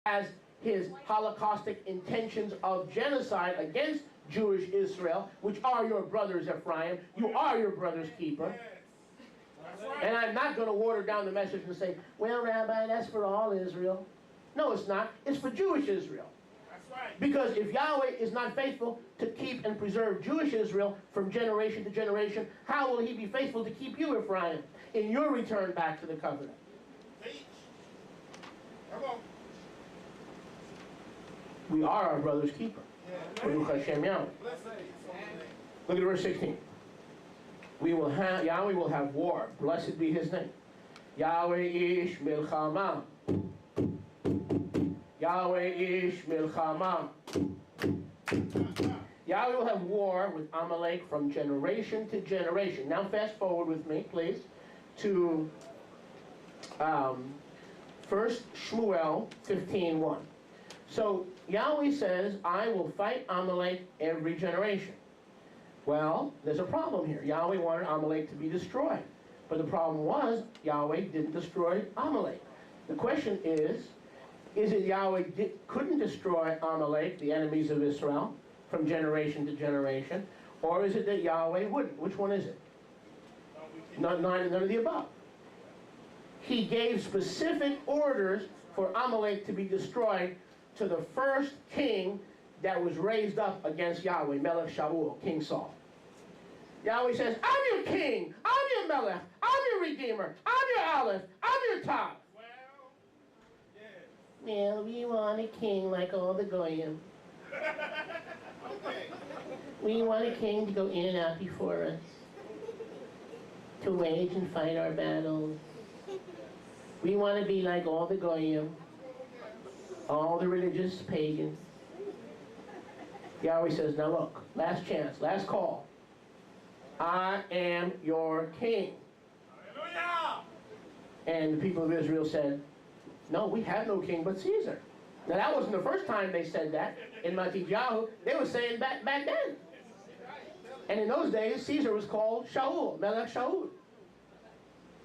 has his holocaustic intentions of genocide against Jewish Israel, which are your brothers, Ephraim. You are your brother's keeper. And I'm not going to water down the message and say, well, Rabbi, that's for all Israel. No, it's not. It's for Jewish Israel. Because if Yahweh is not faithful to keep and preserve Jewish Israel from generation to generation, how will he be faithful to keep you, Ephraim, in your return back to the covenant? Come on. We are our brother's keeper. Baruch Hashem Yahweh. Look at verse 16. Yahweh will have war. Blessed be his name. Yahweh ish milchama. Yahweh ish milchama. Yahweh will have war with Amalek from generation to generation. Now fast forward with me, please, to 1 Shmuel 15:1. So Yahweh says, I will fight Amalek every generation. Well, there's a problem here. Yahweh wanted Amalek to be destroyed. But the problem was, Yahweh didn't destroy Amalek. The question is it Yahweh couldn't destroy Amalek, the enemies of Israel, from generation to generation? Or is it that Yahweh wouldn't? Which one is it? None of the above. He gave specific orders for Amalek to be destroyed to the first king that was raised up against Yahweh, Melech Shaul, King Saul. Yahweh says, I'm your king, I'm your Melech, I'm your Redeemer, I'm your Aleph, I'm your Tav. Well, yeah. Well, we want a king like all the Goyim. Okay. We want a king to go in and out before us, to wage and fight our battles. We want to be like all the Goyim, all the religious pagans. Yahweh says, now look, last chance, last call. I am your king. Hallelujah! And the people of Israel said, no, we have no king but Caesar. Now that wasn't the first time they said that in Matityahu. They were saying back then. And in those days, Caesar was called Shaul, Melech Shaul.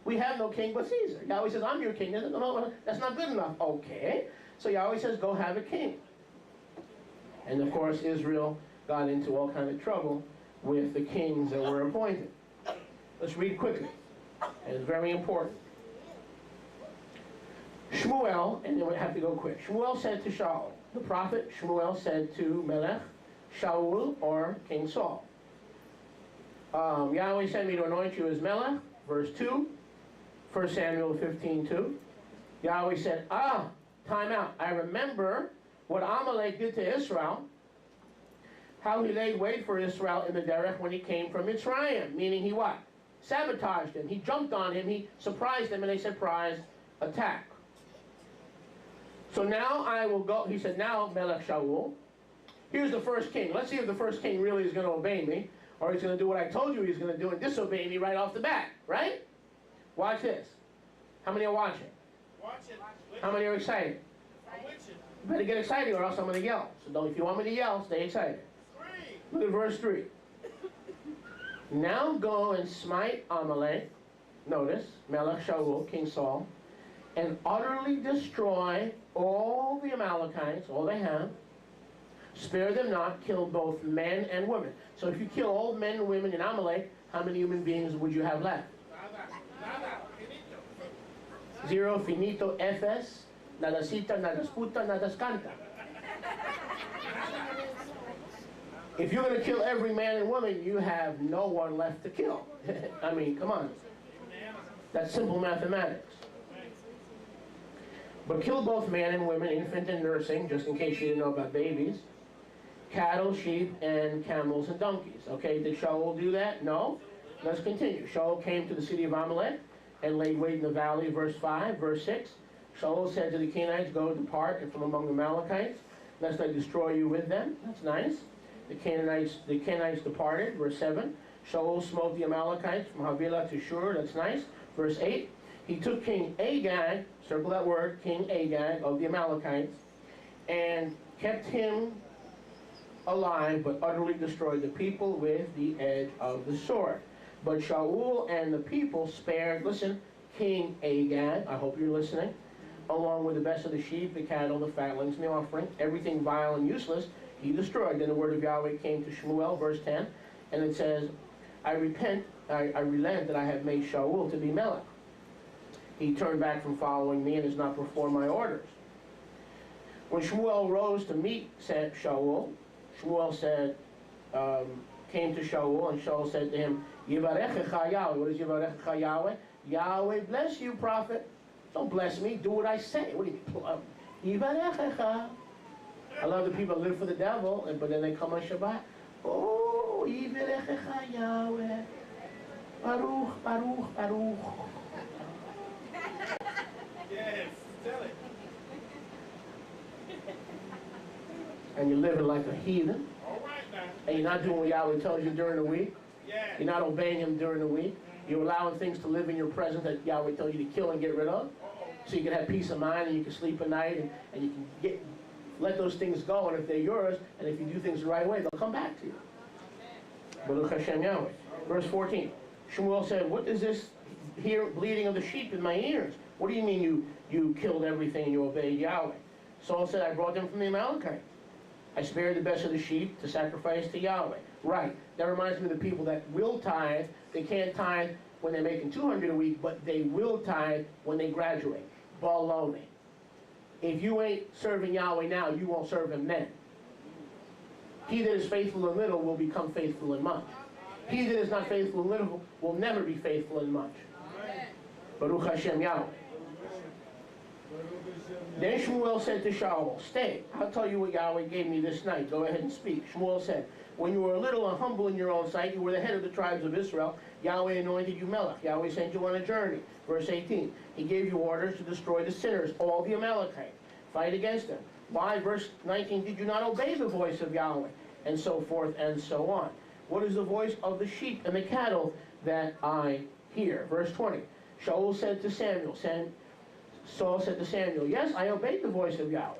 We have no king but Caesar. Yahweh says, I'm your king. No, that's not good enough. Okay. So Yahweh says, go have a king. And of course, Israel got into all kinds of trouble with the kings that were appointed. Let's read quickly. And it's very important. Shmuel, and then we have to go quick. Shmuel said to Shaul, the prophet Shmuel said to Melech Shaul, or King Saul, Yahweh sent me to anoint you as Melech, verse 2, 1 Samuel 15:2. Yahweh said, time out. I remember what Amalek did to Israel, how he laid wait for Israel in the derech when he came from Mitzrayim, meaning he what? Sabotaged him. He jumped on him. He surprised him in a surprise attack. So now I will go, he said, now Melech Shaul, here's the first king. Let's see if the first king really is going to obey me, or he's going to do what I told you he's going to do and disobey me right off the bat, right? Watch this. How many are watching? Watch it. How many are excited? I'm with you. You better get excited or else I'm going to yell. So don't, if you want me to yell, stay excited. Look at verse 3. Now go and smite Amalek, notice, Melech Shaul, King Saul, and utterly destroy all the Amalekites, all they have. Spare them not, kill both men and women. So if you kill all men and women in Amalek, how many human beings would you have left? Nada. Finito. Zero, finito, efes, nada cita, nada sputa, nada scanta. If you're going to kill every man and woman, you have no one left to kill. I mean, come on. That's simple mathematics. But kill both man and women, infant and nursing, just in case you didn't know about babies. Cattle, sheep, and camels and donkeys. Okay, did Shaul do that? No. Let's continue. Shaul came to the city of Amalek and laid wait in the valley, verse 5. Verse 6. Shaul said to the Canaanites, go depart and from among the Amalekites, lest I destroy you with them. That's nice. The Canaanites departed, verse 7. Shaul smote the Amalekites from Havilah to Shur, that's nice. Verse 8. He took King Agag, circle that word, King Agag of the Amalekites, and kept him alive, but utterly destroyed the people with the edge of the sword. But Shaul and the people spared, listen, King Agag, I hope you're listening, along with the best of the sheep, the cattle, the fatlings, and the offering, everything vile and useless, he destroyed. Then the word of Yahweh came to Shmuel, verse 10, and it says, I relent that I have made Shaul to be Melech. He turned back from following me and has not performed my orders. When Shmuel rose to meet Shaul, Shmuel said, came to Shaul, and Shaul said to him, Yivarechecha Yahweh. What is Yivarechecha Yahweh? Yahweh bless you, prophet. Don't bless me. Do what I say. What do you mean? Yivarechecha. I love the people that live for the devil, but then they come on Shabbat. Oh, Yivarechecha Yahweh. Baruch, Baruch, Baruch. Yes, tell it. And you're living like a heathen. All right now. And you're not doing what Yahweh tells you during the week. Yeah. You're not obeying Him during the week. You're allowing things to live in your presence that Yahweh tells you to kill and get rid of. So you can have peace of mind and you can sleep at night and you can let those things go. And if they're yours, and if you do things the right way, they'll come back to you. Baruch Hashem Yahweh. Verse 14. Shmuel said, what is this here bleating of the sheep in my ears? What do you mean you killed everything and you obeyed Yahweh? Saul said, I brought them from the Amalekites. I spared the best of the sheep to sacrifice to Yahweh. Right. That reminds me of the people that will tithe. They can't tithe when they're making $200 a week, but they will tithe when they graduate. Baloney. If you ain't serving Yahweh now, you won't serve Him then. He that is faithful in little will become faithful in much. He that is not faithful in little will never be faithful in much. Baruch Hashem Yahweh. Then Shmuel said to Shaul, stay, I'll tell you what Yahweh gave me this night. Go ahead and speak. Shmuel said, when you were little and humble in your own sight, you were the head of the tribes of Israel. Yahweh anointed you Melech. Yahweh sent you on a journey. Verse 18, He gave you orders to destroy the sinners, all the Amalekites. Fight against them. Why? Verse 19, did you not obey the voice of Yahweh? And so forth and so on. What is the voice of the sheep and the cattle that I hear? Verse 20, Saul said to Samuel, yes, I obeyed the voice of Yahweh,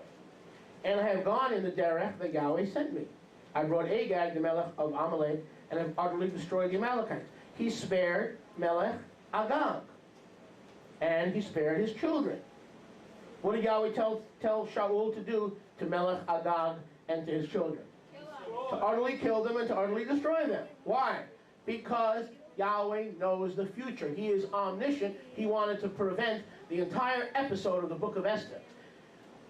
and I have gone in the derech that Yahweh sent me. I brought Agag, the Melech of Amalek, and have utterly destroyed the Amalekites. He spared Melech Agag, and he spared his children. What did Yahweh tell Shaul to do to Melech Agag and to his children? To utterly kill them and to utterly destroy them. Why? Because Yahweh knows the future. He is omniscient. He wanted to prevent the entire episode of the book of Esther.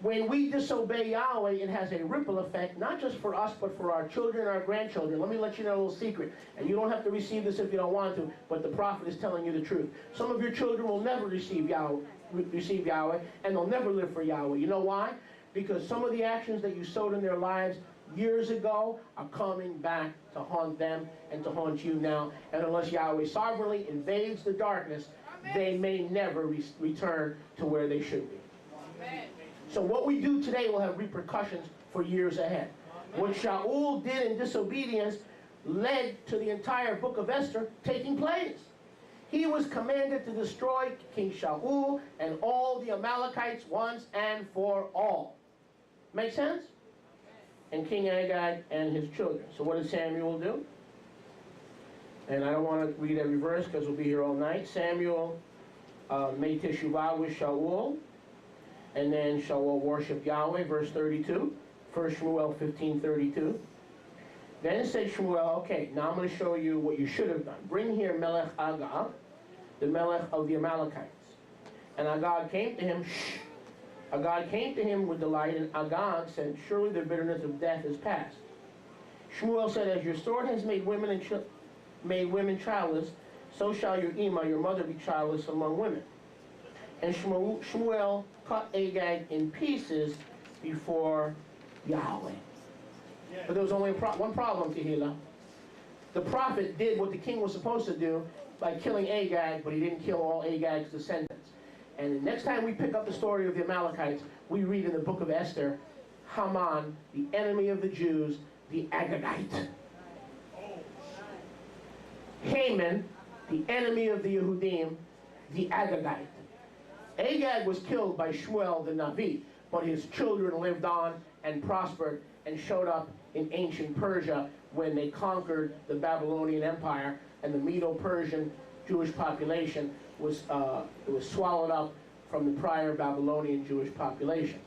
When we disobey Yahweh, it has a ripple effect, not just for us, but for our children and our grandchildren. Let me let you know a little secret. And you don't have to receive this if you don't want to, but the prophet is telling you the truth. Some of your children will never receive Yahweh, and they'll never live for Yahweh. You know why? Because some of the actions that you sowed in their lives years ago are coming back to haunt them and to haunt you now. And unless Yahweh sovereignly invades the darkness, they may never return to where they should be. Amen. So what we do today will have repercussions for years ahead. What Shaul did in disobedience led to the entire book of Esther taking place. He was commanded to destroy King Shaul and all the Amalekites once and for all. Make sense? And King Agag and his children. So what did Samuel do? And I don't want to read every verse because we'll be here all night. Samuel made teshuvah with Shaul. And then Shaul worshiped Yahweh, verse 32. 1 Shmuel 15:32. Then said Shmuel, okay, now I'm going to show you what you should have done. Bring here Melech Agag, the Melech of the Amalekites. And Agag came to him, Agag came to him with delight, and Agag said, surely the bitterness of death is past. Shmuel said, as your sword has made women childless, so shall your your mother, be childless among women. And Shmuel cut Agag in pieces before Yahweh. But there was only one problem, Tehillah. The prophet did what the king was supposed to do by killing Agag, but he didn't kill all Agag's descendants. And the next time we pick up the story of the Amalekites, we read in the book of Esther, Haman, the enemy of the Jews, the Agagite. Haman, the enemy of the Yehudim, the Agagite. Agag was killed by Shmuel the Navi, but his children lived on and prospered and showed up in ancient Persia when they conquered the Babylonian Empire, and the Medo-Persian Jewish population was swallowed up from the prior Babylonian Jewish population.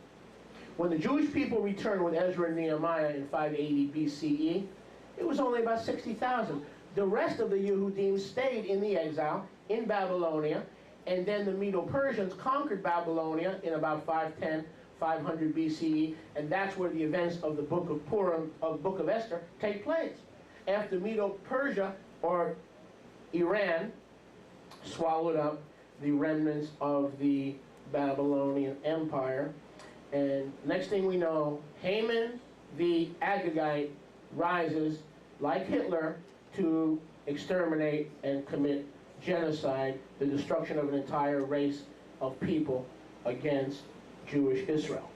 When the Jewish people returned with Ezra and Nehemiah in 580 BCE, it was only about 60,000. The rest of the Yehudim stayed in the exile in Babylonia, and then the Medo-Persians conquered Babylonia in about 510, 500 BCE, and that's where the events of the book of Purim, of book of Esther, take place. After Medo-Persia, or Iran, swallowed up the remnants of the Babylonian Empire, and next thing we know, Haman the Agagite rises, like Hitler, to exterminate and commit genocide, the destruction of an entire race of people against Jewish Israel.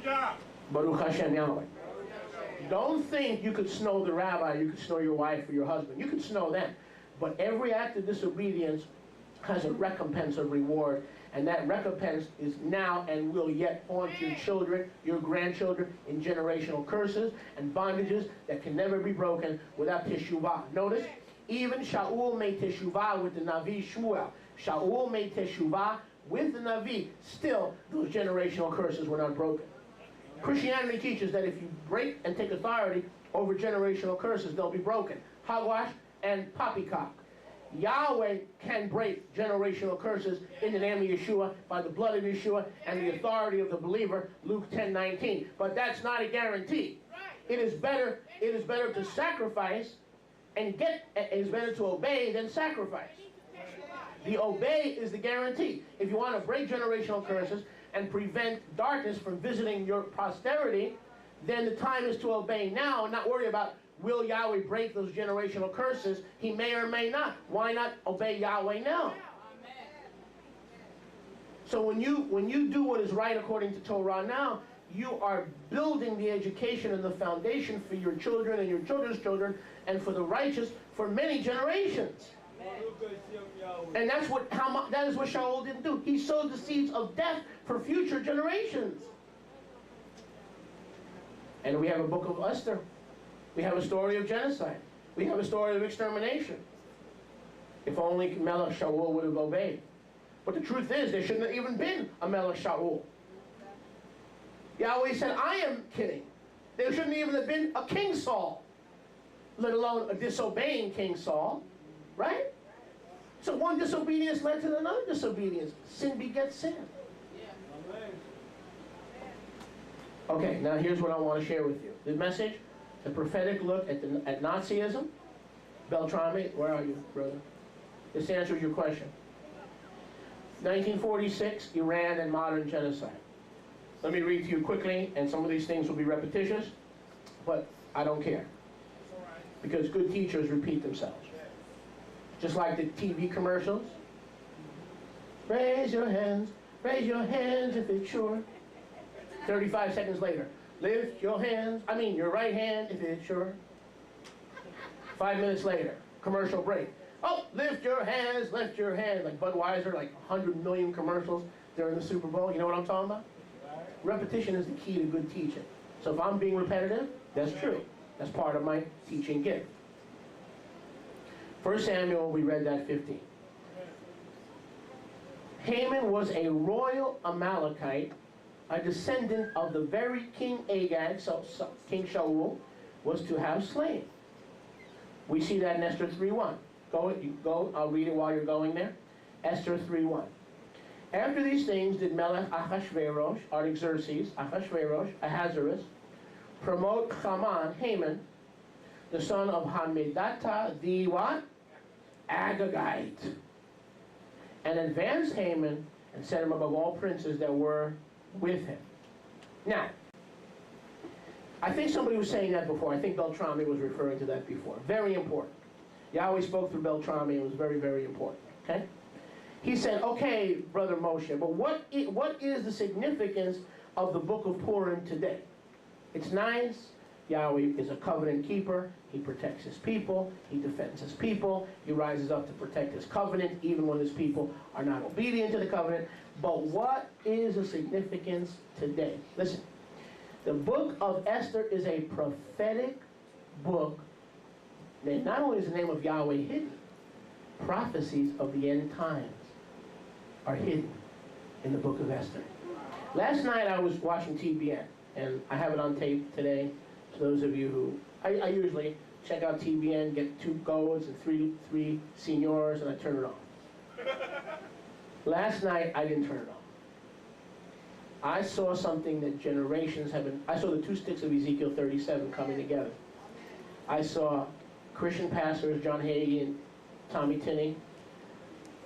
Hallelujah. Baruch Hashem Yahweh. Don't think you could snow the rabbi, you could snow your wife or your husband. You could snow them. But every act of disobedience has a recompense, a reward, and that recompense is now and will yet haunt your children, your grandchildren, in generational curses and bondages that can never be broken without teshuvah. Notice, even Shaul made teshuvah with the Navi Shmuel. Shaul made teshuvah with the Navi. Still, those generational curses were not broken. Christianity teaches that if you break and take authority over generational curses, they'll be broken. Hogwash and poppycock. Yahweh can break generational curses in the name of Yeshua, by the blood of Yeshua, and the authority of the believer, Luke 10:19. But that's not a guarantee. It is better to sacrifice and it is better to obey than sacrifice. The obey is the guarantee. If you want to break generational curses and prevent darkness from visiting your posterity, then the time is to obey now and not worry about, will Yahweh break those generational curses? He may or may not. Why not obey Yahweh now? So when you do what is right according to Torah now, you are building the education and the foundation for your children and your children's children and for the righteous for many generations. And that is what Shaul didn't do. He sowed the seeds of death for future generations. And we have a book of Esther. We have a story of genocide. We have a story of extermination. If only Melech Shaul would have obeyed. But the truth is, there shouldn't have even been a Melech Shaul. Yahweh said, I am kidding. There shouldn't even have been a King Saul, let alone a disobeying King Saul. Right? So one disobedience led to another disobedience. Sin begets sin. Okay, now here's what I want to share with you. The message, the prophetic look at Nazism. Beltrami, where are you, brother? This answers your question. 1946, Iran and modern genocide. Let me read to you quickly, and some of these things will be repetitious, but I don't care. Because good teachers repeat themselves. Just like the TV commercials. Raise your hands if it's sure. 35 seconds later, lift your hands, your right hand if it's sure. 5 minutes later, commercial break. Oh, lift your hands, like Budweiser, like 100 million commercials during the Super Bowl. You know what I'm talking about? Repetition is the key to good teaching. So if I'm being repetitive, that's true. That's part of my teaching gift. 1 Samuel, we read that 15. Haman was a royal Amalekite, a descendant of the very King Agag, so King Shaul, was to have slain. We see that in Esther 3:1. Go, I'll read it while you're going there. Esther 3:1. After these things did Melech Ahasuerus, Ahasuerus, promote Haman, the son of Hammedatha, the what? Agagite, and advanced Haman and set him above all princes that were with him. Now, I think somebody was saying that before. I think Beltrami was referring to that before. Very important. Yahweh spoke through Beltrami. It was very, very important. Okay? He said, okay, Brother Moshe, but what is the significance of the book of Purim today? It's nice. Yahweh is a covenant keeper. He protects his people. He defends his people. He rises up to protect his covenant, even when his people are not obedient to the covenant. But what is the significance today? Listen, the book of Esther is a prophetic book. Not only is the name of Yahweh hidden, prophecies of the end times. are hidden in the book of Esther. Last night I was watching TBN, and I have it on tape today. To those of you who, I usually check out TBN, get 2 goes and three seniors, and I turn it off. Last night I didn't turn it off. I saw something that generations have been, I saw the 2 sticks of Ezekiel 37 coming together. I saw Christian pastors, John Hagee and Tommy Tinney,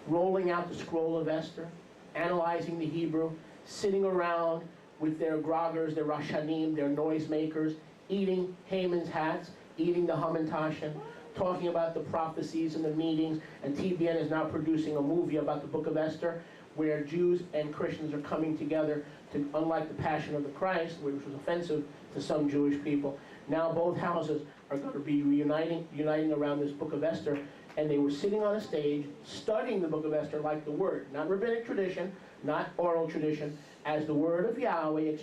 rolling out the scroll of Esther, analyzing the Hebrew, sitting around with their groggers, their rashanim, their noisemakers, eating Haman's hats, eating the hamantashen, talking about the prophecies and the meetings, and TBN is now producing a movie about the book of Esther, where Jews and Christians are coming together to, unlike the Passion of the Christ, which was offensive to some Jewish people, now both houses are going to be uniting around this book of Esther, and they were sitting on a stage studying the book of Esther like the Word, not rabbinic tradition, not oral tradition, as the Word of Yahweh